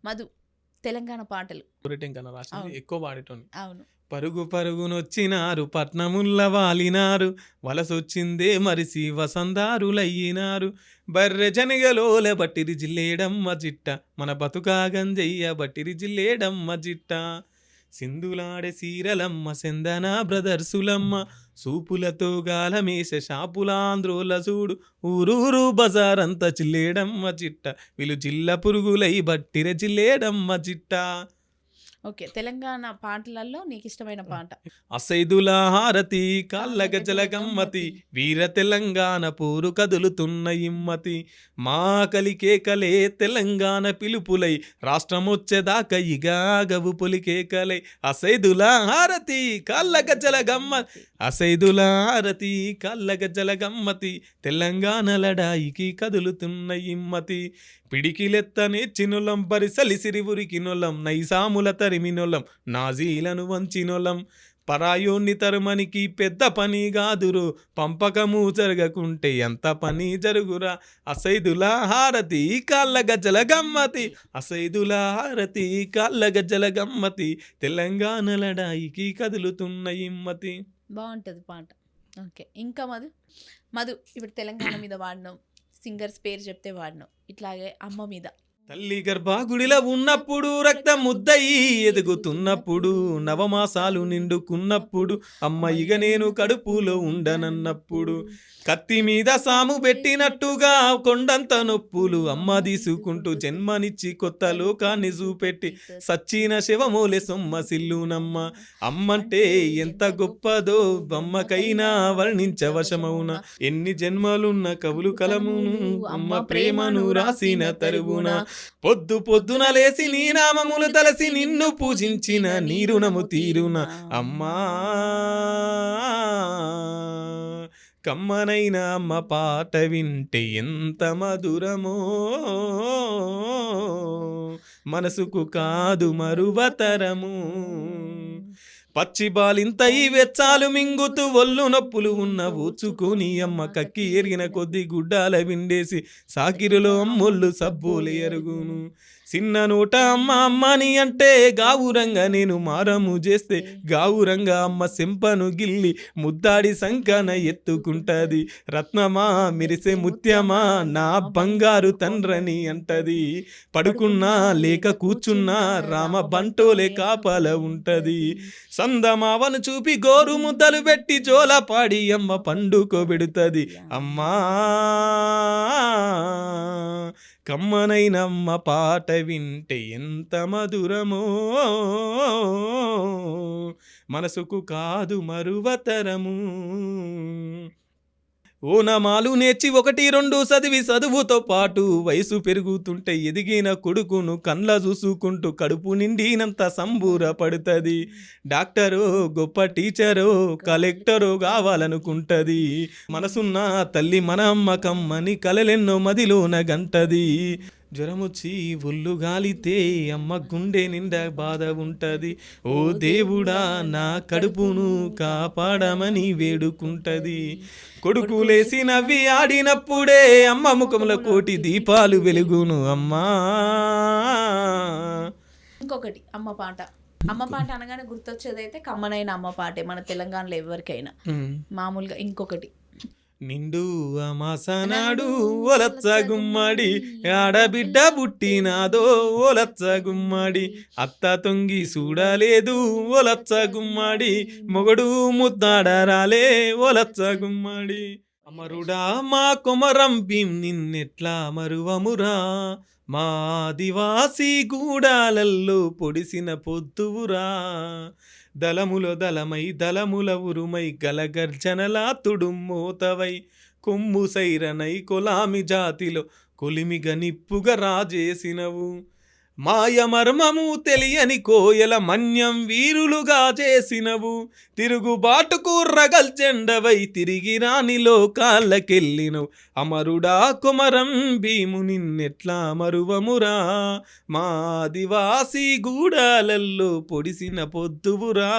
మధు తెలంగాణ పాటలు కన్నా రాసింది ఎక్కువ పాడేటోని. అవును. పరుగు పరుగునొచ్చినారు పట్నముల్ల వాలినారు వలసొచ్చిందే మరిసి వసందారులయ్యినారు బర్రె జనగలోల బట్టిరి జిల్లేడమ్మ జిట్ట మన బతుకాగంజయ్య బట్టిరి జిల్లేడమ్మ జిట్ట సింధులాడే సీరలమ్మ సెందన బ్రదర్సులమ్మ సూపులతో గాలమేస షాపులాంధ్రోల చూడు ఊరూరు బజారంత జిల్లేడమ్మ జిట్ట వీళ్ళు జిల్ల పురుగులై బట్టిర జిల్లేడమ్మ జిట్ట. ఓకే, తెలంగాణ పాటలలో నీకు ఇష్టమైన పాట? అసైదుల హారతి కాళ్ళ గజ్జల గమ్మతి వీర తెలంగాణ పూరు కదులుతున్న ఇమ్మతి మా కలికేకలే తెలంగాణ పిలుపులై రాష్ట్రమొచ్చేదాకా ఇగాగవు పొలికేకలై అసైదుల హారతి కాళ్ళ గజ్జల గమ్మతి అసైదుల హారతి కాళ్ళ గజ్జల గమ్మతి తెలంగాణ లడాయికి కదులుతున్న ఇమ్మతి పిడికిలెత్తనే చినులం పరిసలిసిరి ఉరికినొలం నైసాముల తరిమినొలం నాజీలను వంచినొలం పరాయోన్ని తరుమనికి పెద్ద పని గాదురు పంపకము జరగకుంటే ఎంత పని జరుగురా అసైదుల హారతి కాళ్ళ గజ్జల గమ్మతి అసైదుల హారతి కాళ్ళ గజ్జల గమ్మతి తెలంగాణ లడాయికి కదులుతున్న ఇమ్మతి. బాగుంటుంది పాట. ఓకే, ఇంకా మధు ఇప్పుడు తెలంగాణ మీద వాడినాం, సింగర్స్ పేరు చెప్తే వాడినాం, ఇట్లాగే అమ్మ మీద. తల్లి గర్భాగుడిలో ఉన్నప్పుడు రక్తం ముద్దయి ఎదుగుతున్నప్పుడు నవమాసాలు నిండుకున్నప్పుడు అమ్మ ఇక నేను కడుపులో ఉండనన్నప్పుడు కత్తి మీద సాము పెట్టినట్టుగా కొండంత నొప్పులు అమ్మ తీసుకుంటూ జన్మనిచ్చి కొత్త లోకాన్ని చూపెట్టి సచ్చిన శివమూలె సొమ్మ సిల్లునమ్మ అమ్మంటే ఎంత గొప్పదో బొమ్మకైనా వర్ణించవశమవున ఎన్ని జన్మలున్న కవులు కలమును అమ్మ ప్రేమను రాసిన తరువున పొద్దు పొద్దున లేసి నీ నామములు తలసి నిన్ను పూజించిన నీ రుణము తీరున అమ్మా కమ్మనైన అమ్మ పాట వింటే ఎంత మధురమో మనసుకు కాదు మరువతరము పచ్చి బాలింత ఈ వెచ్చాలు మింగుతూ ఒళ్ళు నొప్పులు ఉన్న ఊచుకొని అమ్మ కక్కి ఎరిగిన కొద్ది గుడ్డాల విండేసి సాకిరిలో అమ్మొళ్ళు సబ్బులు ఎరుగును చిన్న నోట అమ్మ అమ్మని అంటే గావురంగా నేను మారము చేస్తే గావురంగా అమ్మ సెంపను గిల్లి ముద్దాడి సంకన ఎత్తుకుంటది రత్నమా మిరిసే ముత్యమా నా బంగారు తండ్రని అంటది పడుకున్నా లేక కూర్చున్నా రామ బంటోలే కాపల ఉంటది సందమావను చూపి గోరు ముద్దలు పెట్టి జోలపాడి అమ్మ పండుకోబెడుతుంది అమ్మా కమ్మనైనమ్మ పాట వింటే ఎంత మధురమో మనసుకు కాదు మరువతరము ఓనమాలు నేర్చి 1-2 చదివి చదువుతో పాటు వయసు పెరుగుతుంటే ఎదిగిన కొడుకును కండ్ల చూసుకుంటూ కడుపు నిండినంత సంబూర పడుతుంది డాక్టరో గొప్ప టీచరో కలెక్టరో కావాలనుకుంటది మనసున్న తల్లి మన అమ్మ కమ్మని కలలెన్నో మదిలోన గంటది జ్వరమొచ్చి ఒళ్ళు గాలితే అమ్మ గుండె నిండా బాధ ఉంటది ఓ దేవుడా నా కడుపును కాపాడమని వేడుకుంటది కొడుకు లేసి నవ్వి ఆడినప్పుడే అమ్మ ముఖంలో కోటి దీపాలు వెలుగును అమ్మా. ఇంకొకటి అమ్మ పాట అనగానే గుర్తొచ్చేది అయితే కమ్మనైన అమ్మ పాటే మన తెలంగాణలో ఎవరికైనా. మామూలుగా ఇంకొకటి నిండు అమాసనాడు ఓలచ్చ గుమ్మడి ఆడబిడ్డ పుట్టినాదో ఓలచ్చ గుమ్మడి అత్త తొంగి చూడలేదు ఓలచ్చ గుమ్మడి మొగడు ముద్దాడరాలే ఓలచ్చ గుమ్మడి అమరుడా మా కొమరం భీం నిన్నెట్లా మరువమురా మా ఆదివాసి గూడాలల్లో పొడిసిన పొద్దువురా దళములో దళమై దళముల ఉరుమై గలగర్జనలా తుడుమ్మోతవై కొమ్ము సైరనై కొలామి జాతిలో కొలిమిగ నిప్పుగా రాజేసినవు మాయ మర్మము తెలియని కోయల మన్యం వీరులుగా చేసినవు తిరుగుబాటుకు రగల్చెండవై తిరిగి రాని లోకాలకెళ్ళినవు అమరుడా కొమరం భీము నిన్నెట్లా మరువమురా మా ఆదివాసి గూడాలల్లో పొడిసిన పొద్దువురా.